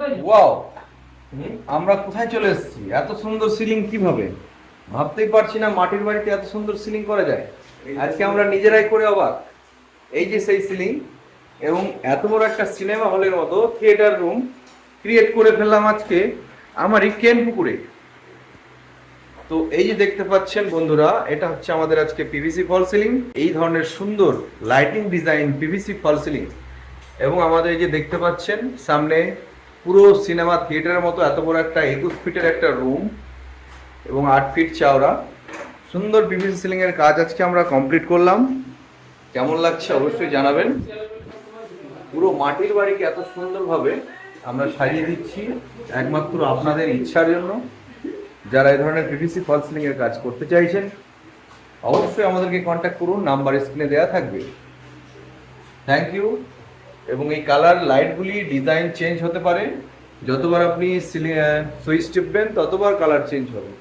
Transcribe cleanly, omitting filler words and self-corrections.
Wow, আমরা কোথায় চলে এসেছি? এত সুন্দর সিলিং কিভাবে? ভাবতেই পারছি না মাটির বাড়িতে এত সুন্দর সিলিং করা যায়। আজকে আমরা নিজেরাই করে অবাক। এই যে সেই সিলিং, এবং এত বড় একটা সিনেমা হলের মতো থিয়েটার রুম ক্রিয়েট করে ফেললাম আজকে আমারই কেন পুকুরে। তো এই যে দেখতে পাচ্ছেন বন্ধুরা, এটা হচ্ছে আমাদের আজকে পিভিসি ফল সিলিং। এই ধরনের সুন্দর লাইটিং ডিজাইন পিভিসি ফল সিলিং, এবং আমাদের এই যে দেখতে পাচ্ছেন সামনে পুরো সিনেমা থিয়েটারের মতো এত বড় একটা 21 ফিটের একটা রুম এবং 8 ফিট চওড়া সুন্দর পিভিসি সিলিং এর কাজ আজকে আমরা কমপ্লিট করলাম। কেমন লাগছে অবশ্যই জানাবেন। পুরো মাটির বাড়িকে এত সুন্দরভাবে আমরা সাজিয়ে দিচ্ছি একমাত্র আপনাদের ইচ্ছার জন্য। যারা এই ধরনের পিভিসি ফল সিলিং এর কাজ করতে চাইছেন অবশ্যই আমাদেরকে কন্ট্যাক্ট করুন, নাম্বার স্ক্রিনে দেওয়া থাকবে। Thank you. এবং এই কালার লাইটগুলি ডিজাইন চেঞ্জ হতে পারে, যতবার আপনি সুইচ টিপবেন ততবার কালার চেঞ্জ হবে।